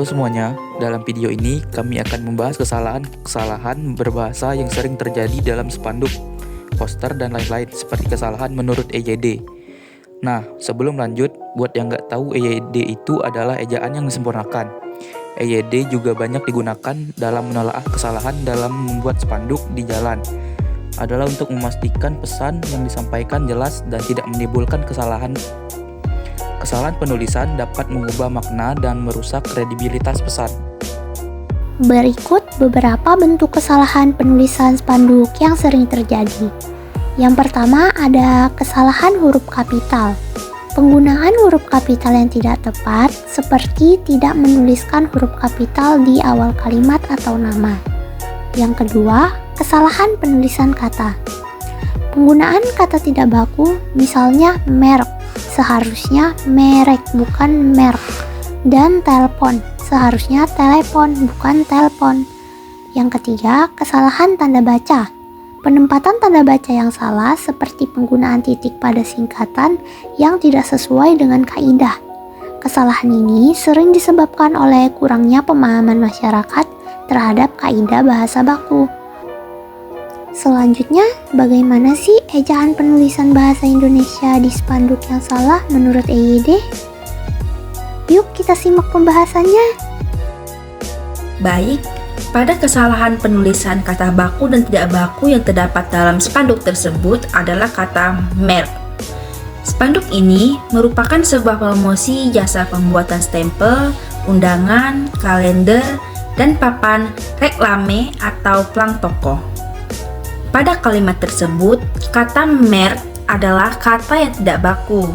semuanya, dalam video ini kami akan membahas kesalahan berbahasa yang sering terjadi dalam spanduk, poster, dan lain-lain seperti kesalahan menurut EYD. Nah, sebelum lanjut, buat yang nggak tahu EYD itu adalah ejaan yang disempurnakan. EYD juga banyak digunakan dalam menelaah kesalahan dalam membuat spanduk di jalan. Adalah untuk memastikan pesan yang disampaikan jelas dan tidak menimbulkan kesalahan. Kesalahan penulisan dapat mengubah makna dan merusak kredibilitas pesan. Berikut beberapa bentuk kesalahan penulisan spanduk yang sering terjadi. Yang pertama ada kesalahan huruf kapital. Penggunaan huruf kapital yang tidak tepat, seperti tidak menuliskan huruf kapital di awal kalimat atau nama. Yang kedua, kesalahan penulisan kata. Penggunaan kata tidak baku, misalnya merek, seharusnya merek bukan merek, dan telepon, seharusnya telepon bukan telepon. Yang ketiga, kesalahan tanda baca. Penempatan tanda baca yang salah seperti penggunaan titik pada singkatan yang tidak sesuai dengan kaidah. Kesalahan ini sering disebabkan oleh kurangnya pemahaman masyarakat terhadap kaidah bahasa baku. Selanjutnya, bagaimana sih ejaan penulisan bahasa Indonesia di spanduk yang salah menurut EYD? Yuk kita simak pembahasannya. Baik, pada kesalahan penulisan kata baku dan tidak baku yang terdapat dalam spanduk tersebut adalah kata merek. Spanduk ini merupakan sebuah promosi jasa pembuatan stempel, undangan, kalender, dan papan reklame atau plang toko. Pada kalimat tersebut, kata merek adalah kata yang tidak baku.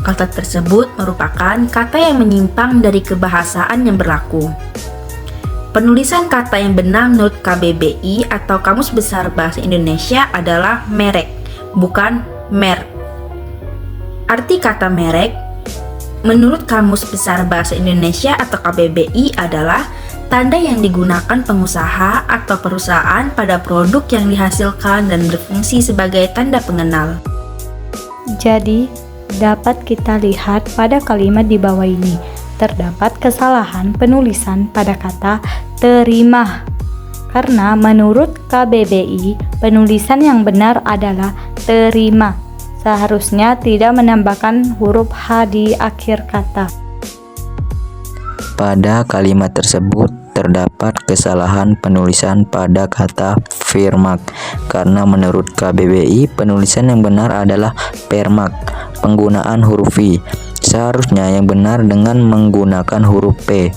Kata tersebut merupakan kata yang menyimpang dari kebahasaan yang berlaku. Penulisan kata yang benar menurut KBBI atau Kamus Besar Bahasa Indonesia adalah merek, bukan merek. Arti kata merek menurut Kamus Besar Bahasa Indonesia atau KBBI adalah tanda yang digunakan pengusaha atau perusahaan pada produk yang dihasilkan dan berfungsi sebagai tanda pengenal. Jadi, dapat kita lihat pada kalimat di bawah ini, terdapat kesalahan penulisan pada kata terima. Karena menurut KBBI, penulisan yang benar adalah terima. Seharusnya tidak menambahkan huruf H di akhir kata. Pada kalimat tersebut terdapat kesalahan penulisan pada kata firmak, karena menurut KBBI penulisan yang benar adalah permak. Penggunaan huruf V seharusnya yang benar dengan menggunakan huruf P.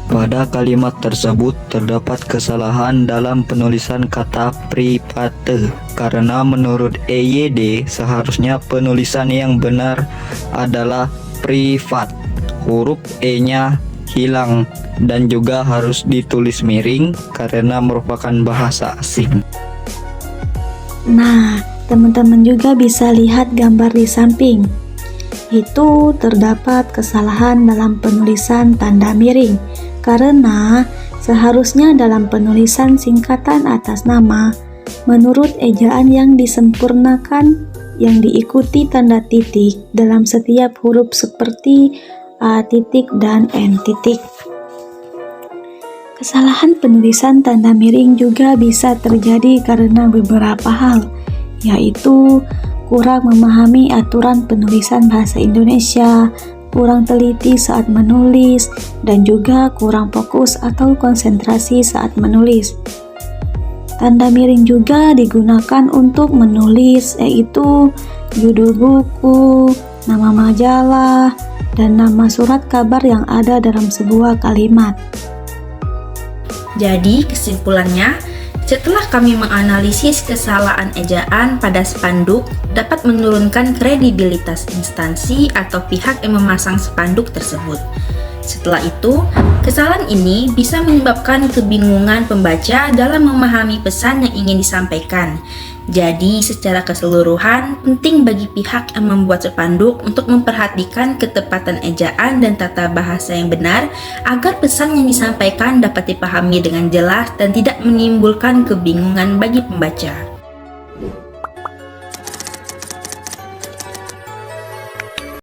Pada kalimat tersebut terdapat kesalahan dalam penulisan kata private, karena menurut EYD seharusnya penulisan yang benar adalah privat. Huruf E-nya hilang dan juga harus ditulis miring karena merupakan bahasa asing. Nah, teman-teman juga bisa lihat gambar di samping. Itu terdapat kesalahan dalam penulisan tanda miring karena seharusnya dalam penulisan singkatan atas nama menurut ejaan yang disempurnakan yang diikuti tanda titik dalam setiap huruf seperti A titik dan N titik. Kesalahan penulisan tanda miring juga bisa terjadi karena beberapa hal, yaitu kurang memahami aturan penulisan bahasa Indonesia, kurang teliti saat menulis, dan juga kurang fokus atau konsentrasi saat menulis. Tanda miring juga digunakan untuk menulis, yaitu judul buku, nama majalah, dan nama surat kabar yang ada dalam sebuah kalimat. Jadi kesimpulannya, setelah kami menganalisis kesalahan ejaan pada spanduk dapat menurunkan kredibilitas instansi atau pihak yang memasang spanduk tersebut. Setelah itu, kesalahan ini bisa menyebabkan kebingungan pembaca dalam memahami pesan yang ingin disampaikan. Jadi, secara keseluruhan, penting bagi pihak yang membuat spanduk untuk memperhatikan ketepatan ejaan dan tata bahasa yang benar agar pesan yang disampaikan dapat dipahami dengan jelas dan tidak menimbulkan kebingungan bagi pembaca.